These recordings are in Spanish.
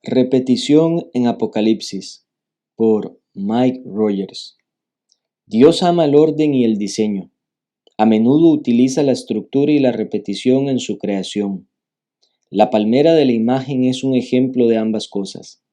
Repetición en Apocalipsis, por Mike Rogers. Dios ama el orden y el diseño. A menudo utiliza la estructura y la repetición en su creación. La palmera de la imagen es un ejemplo de ambas cosas.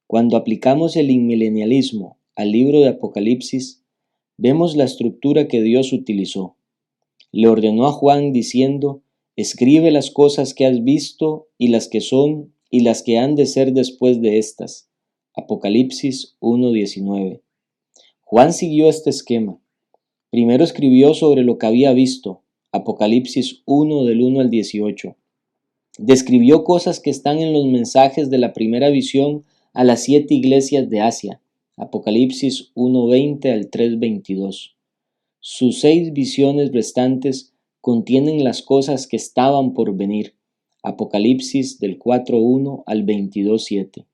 Cuando aplicamos el inmilenialismo al libro de Apocalipsis, vemos la estructura que Dios utilizó. Le ordenó a Juan diciendo: escribe las cosas que has visto y las que son y las que han de ser después de estas. Apocalipsis 1:19. Juan siguió este esquema. Primero escribió sobre lo que había visto. Apocalipsis 1 del 1 al 18. Describió cosas que están en los mensajes de la primera visión a las 7 iglesias de Asia. Apocalipsis 1:20 al 3:22. Sus 6 visiones restantes contienen las cosas que estaban por venir. Apocalipsis del 4:1 al 22:7.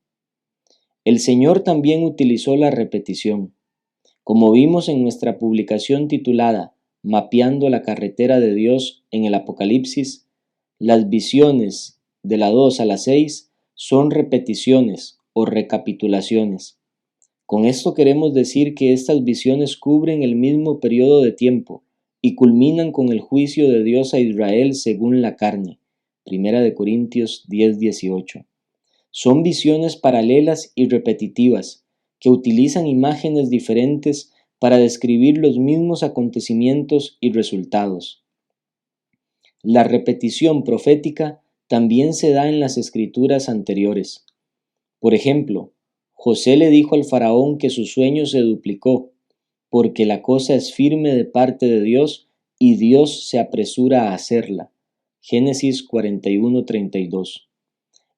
El Señor también utilizó la repetición. Como vimos en nuestra publicación titulada Mapeando la carretera de Dios en el Apocalipsis, las visiones de la 2 a la 6 son repeticiones o recapitulaciones. Con esto queremos decir que estas visiones cubren el mismo periodo de tiempo y culminan con el juicio de Dios a Israel según la carne. 1 Corintios 10:18. Son visiones paralelas y repetitivas que utilizan imágenes diferentes para describir los mismos acontecimientos y resultados. La repetición profética también se da en las escrituras anteriores. Por ejemplo, José le dijo al faraón que su sueño se duplicó, porque la cosa es firme de parte de Dios y Dios se apresura a hacerla. Génesis 41:32.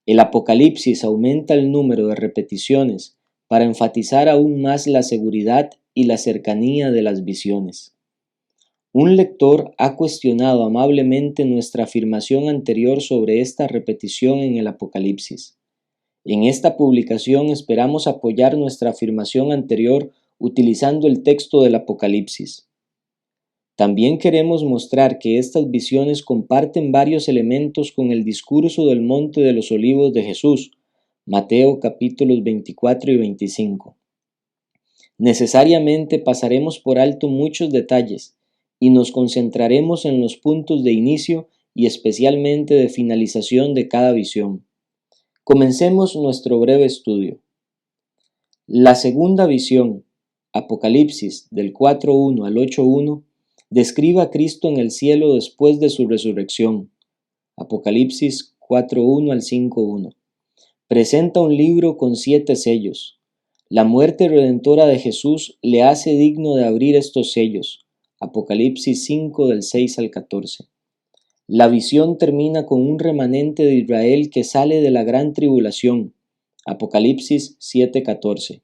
El Apocalipsis aumenta el número de repeticiones para enfatizar aún más la seguridad y la cercanía de las visiones. Un lector ha cuestionado amablemente nuestra afirmación anterior sobre esta repetición en el Apocalipsis. En esta publicación esperamos apoyar nuestra afirmación anterior utilizando el texto del Apocalipsis. También queremos mostrar que estas visiones comparten varios elementos con el discurso del Monte de los Olivos de Jesús, Mateo capítulos 24 y 25. Necesariamente pasaremos por alto muchos detalles y nos concentraremos en los puntos de inicio y especialmente de finalización de cada visión. Comencemos nuestro breve estudio. La segunda visión, Apocalipsis del 4:1 al 8:1, describe a Cristo en el cielo después de su resurrección. Apocalipsis 4:1 al 5:1. Presenta un libro con 7 sellos. La muerte redentora de Jesús le hace digno de abrir estos sellos. Apocalipsis 5 del 6 al 14. La visión termina con un remanente de Israel que sale de la gran tribulación. Apocalipsis 7:14.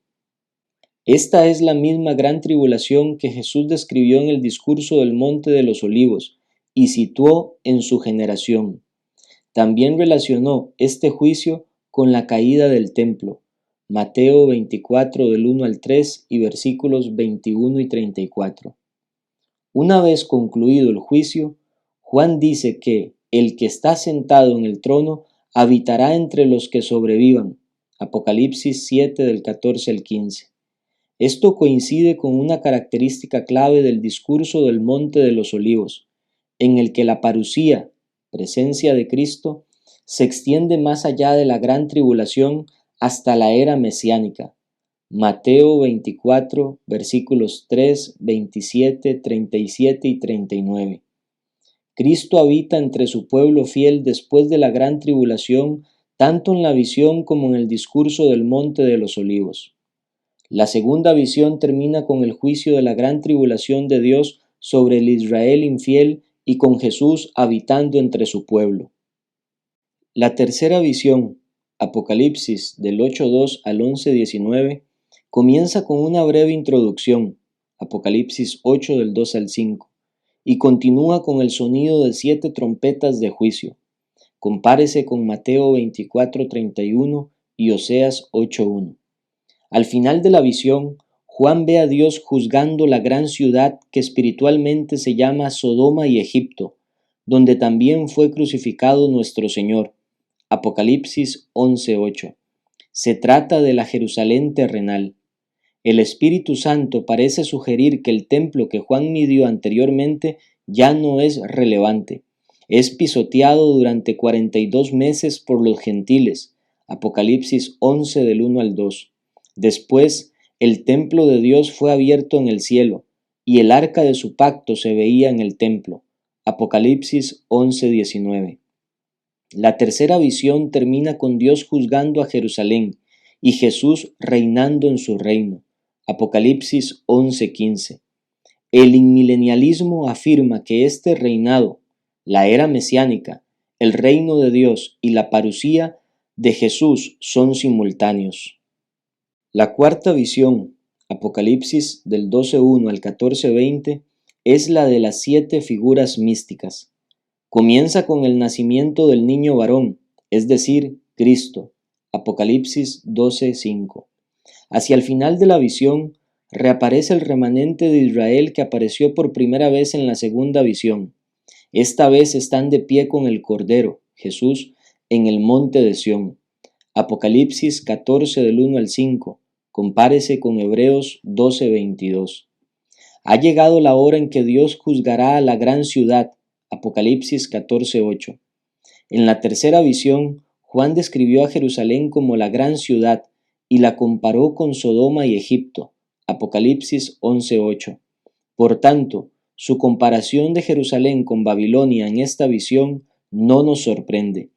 Esta es la misma gran tribulación que Jesús describió en el discurso del Monte de los Olivos y situó en su generación. También relacionó este juicio con la caída del templo. Mateo 24 del 1 al 3 y versículos 21 y 34. Una vez concluido el juicio, Juan dice que el que está sentado en el trono habitará entre los que sobrevivan. Apocalipsis 7 del 14 al 15. Esto coincide con una característica clave del discurso del Monte de los Olivos, en el que la parusía, presencia de Cristo, se extiende más allá de la gran tribulación hasta la era mesiánica. Mateo 24, versículos 3, 27, 37 y 39. Cristo habita entre su pueblo fiel después de la gran tribulación, tanto en la visión como en el discurso del Monte de los Olivos. La segunda visión termina con el juicio de la gran tribulación de Dios sobre el Israel infiel y con Jesús habitando entre su pueblo. La tercera visión, Apocalipsis del 8:2 al 11:19, comienza con una breve introducción, Apocalipsis 8 del 2 al 5, y continúa con el sonido de 7 trompetas de juicio. Compárese con Mateo 24:31 y Oseas 8:1. Al final de la visión, Juan ve a Dios juzgando la gran ciudad que espiritualmente se llama Sodoma y Egipto, donde también fue crucificado nuestro Señor. Apocalipsis 11:8. Se trata de la Jerusalén terrenal. El Espíritu Santo parece sugerir que el templo que Juan midió anteriormente ya no es relevante. Es pisoteado durante 42 meses por los gentiles. Apocalipsis 11 del 1 al 2. Después, el templo de Dios fue abierto en el cielo, y el arca de su pacto se veía en el templo. Apocalipsis 11:19. La tercera visión termina con Dios juzgando a Jerusalén y Jesús reinando en su reino. Apocalipsis 11:15. El inmilenialismo afirma que este reinado, la era mesiánica, el reino de Dios y la parusía de Jesús son simultáneos. La cuarta visión, Apocalipsis del 12:1 al 14:20, es la de las 7 figuras místicas. Comienza con el nacimiento del niño varón, es decir, Cristo. Apocalipsis 12:5. Hacia el final de la visión, reaparece el remanente de Israel que apareció por primera vez en la segunda visión. Esta vez están de pie con el Cordero, Jesús, en el monte de Sión. Apocalipsis 14 del 1 al 5. Compárese con Hebreos 12:22. Ha llegado la hora en que Dios juzgará a la gran ciudad. Apocalipsis 14:8. En la tercera visión, Juan describió a Jerusalén como la gran ciudad y la comparó con Sodoma y Egipto. Apocalipsis 11:8. Por tanto, su comparación de Jerusalén con Babilonia en esta visión no nos sorprende.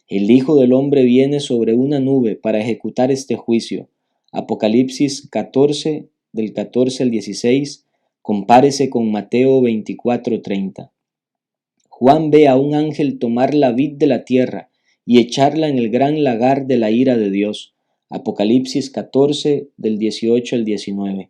El Hijo del Hombre viene sobre una nube para ejecutar este juicio. Apocalipsis 14, del 14 al 16, compárese con Mateo 24:30. Juan ve a un ángel tomar la vid de la tierra y echarla en el gran lagar de la ira de Dios. Apocalipsis 14, del 18 al 19.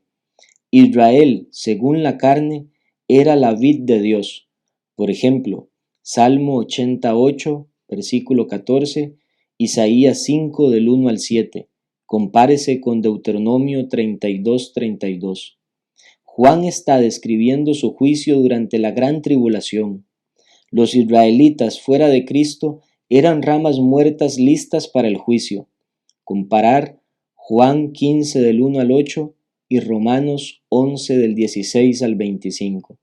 Israel, según la carne, era la vid de Dios. Por ejemplo, Salmo 88, versículo 14, Isaías 5 del 1 al 7. Compárese con Deuteronomio 32:32. Juan está describiendo su juicio durante la gran tribulación. Los israelitas fuera de Cristo eran ramas muertas listas para el juicio. Comparar Juan 15 del 1 al 8 y Romanos 11 del 16 al 25.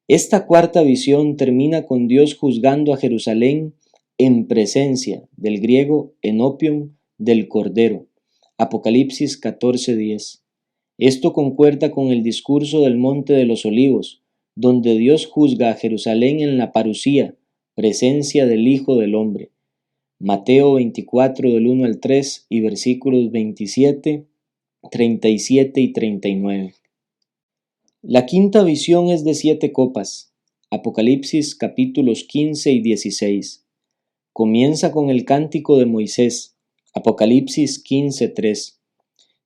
Esta cuarta visión termina con Dios juzgando a Jerusalén en presencia, del griego enopion, del Cordero. Apocalipsis 14:10. Esto concuerda con el discurso del Monte de los Olivos, donde Dios juzga a Jerusalén en la parusía, presencia del Hijo del Hombre. Mateo 24 del 1 al 3 y versículos 27, 37 y 39. La quinta visión es de 7 copas. Apocalipsis capítulos 15 y 16. Comienza con el cántico de Moisés. Apocalipsis 15:3.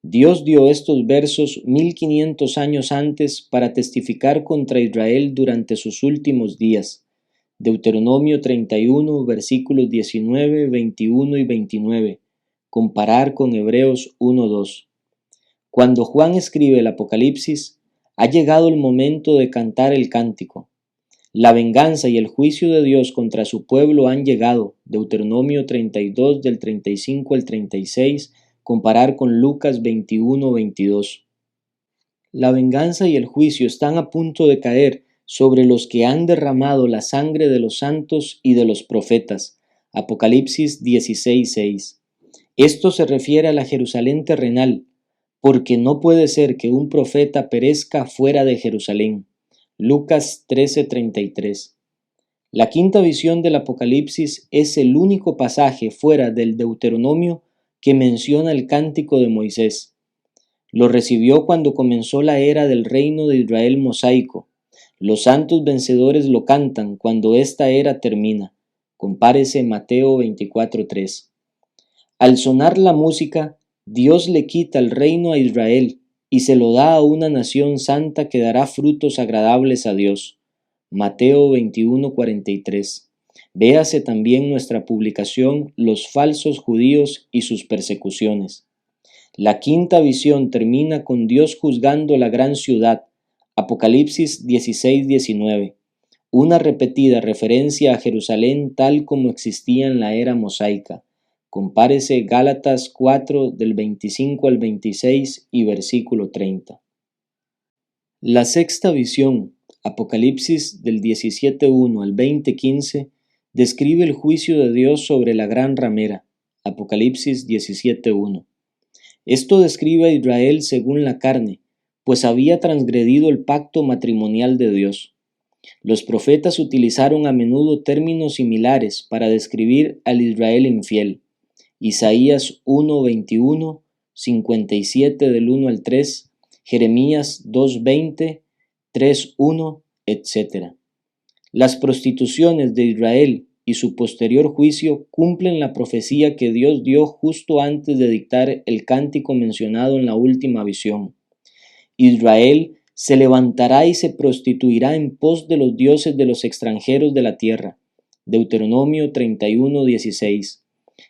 Dios dio estos versos 1500 años antes para testificar contra Israel durante sus últimos días. Deuteronomio 31, versículos 19, 21 y 29. Comparar con Hebreos 1:2. Cuando Juan escribe el Apocalipsis, ha llegado el momento de cantar el cántico. La venganza y el juicio de Dios contra su pueblo han llegado. Deuteronomio 32 del 35 al 36. Comparar con Lucas 21:22. La venganza y el juicio están a punto de caer sobre los que han derramado la sangre de los santos y de los profetas. Apocalipsis 16:6. Esto se refiere a la Jerusalén terrenal, porque no puede ser que un profeta perezca fuera de Jerusalén. Lucas 13:33. La quinta visión del Apocalipsis es el único pasaje fuera del Deuteronomio que menciona el cántico de Moisés. Lo recibió cuando comenzó la era del reino de Israel mosaico. Los santos vencedores lo cantan cuando esta era termina. Compárese Mateo 24:3. Al sonar la música, Dios le quita el reino a Israel y se lo da a una nación santa que dará frutos agradables a Dios. Mateo 21:43. Véase también nuestra publicación Los falsos judíos y sus persecuciones. La quinta visión termina con Dios juzgando la gran ciudad. Apocalipsis 16:19. Una repetida referencia a Jerusalén tal como existía en la era mosaica. Compárese Gálatas 4 del 25 al 26 y versículo 30. La sexta visión, Apocalipsis del 17:1 al 20:15, describe el juicio de Dios sobre la gran ramera, Apocalipsis 17:1. Esto describe a Israel según la carne, pues había transgredido el pacto matrimonial de Dios. Los profetas utilizaron a menudo términos similares para describir al Israel infiel. Isaías 1:21, 57 del 1 al 3, Jeremías 2:20, 3:1, etc. Las prostituciones de Israel y su posterior juicio cumplen la profecía que Dios dio justo antes de dictar el cántico mencionado en la última visión. Israel se levantará y se prostituirá en pos de los dioses de los extranjeros de la tierra. Deuteronomio 31:16.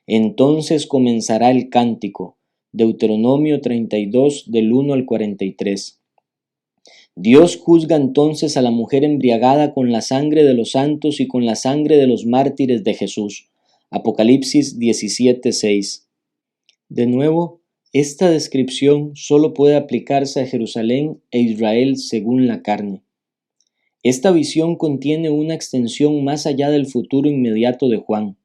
Entonces comenzará el cántico. Deuteronomio 32 del 1 al 43. Dios juzga entonces a la mujer embriagada con la sangre de los santos y con la sangre de los mártires de Jesús. Apocalipsis 17:6. De nuevo, esta descripción solo puede aplicarse a Jerusalén e Israel según la carne. Esta visión contiene una extensión más allá del futuro inmediato de Juan.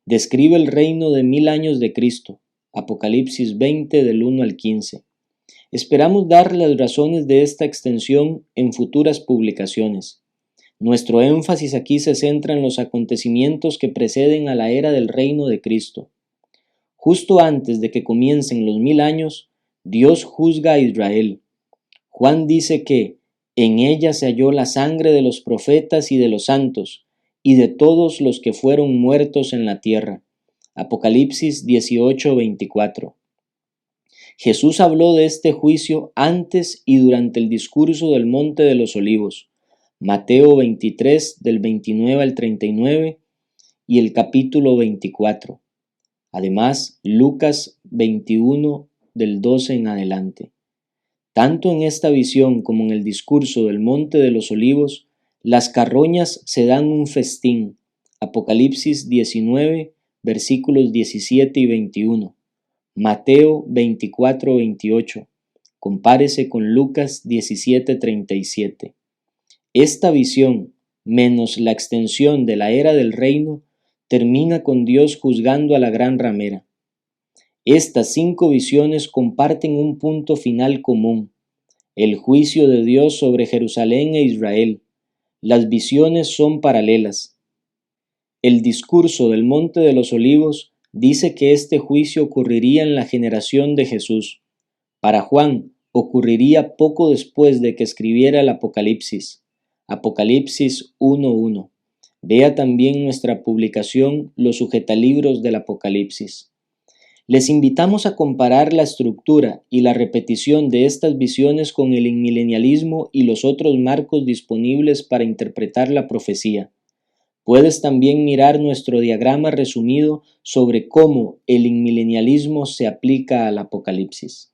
Describe el reino de 1000 años de Cristo, Apocalipsis 20 del 1 al 15. Esperamos dar las razones de esta extensión en futuras publicaciones. Nuestro énfasis aquí se centra en los acontecimientos que preceden a la era del reino de Cristo. Justo antes de que comiencen los 1000 años, Dios juzga a Israel. Juan dice que en ella se halló la sangre de los profetas y de los santos, y de todos los que fueron muertos en la tierra. Apocalipsis 18:24. Jesús habló de este juicio antes y durante el discurso del Monte de los Olivos, Mateo 23 del 29 al 39 y el capítulo 24. Además, Lucas 21 del 12 en adelante. Tanto en esta visión como en el discurso del Monte de los Olivos, las carroñas se dan un festín. Apocalipsis 19, versículos 17 y 21. Mateo 24:28. Compárese con Lucas 17:37. Esta visión, menos la extensión de la era del reino, termina con Dios juzgando a la gran ramera. Estas 5 visiones comparten un punto final común: el juicio de Dios sobre Jerusalén e Israel. Las visiones son paralelas. El discurso del Monte de los Olivos dice que este juicio ocurriría en la generación de Jesús. Para Juan, ocurriría poco después de que escribiera el Apocalipsis. Apocalipsis 1:1. Vea también nuestra publicación Los sujetalibros del Apocalipsis. Les invitamos a comparar la estructura y la repetición de estas visiones con el inmilenialismo y los otros marcos disponibles para interpretar la profecía. Puedes también mirar nuestro diagrama resumido sobre cómo el inmilenialismo se aplica al Apocalipsis.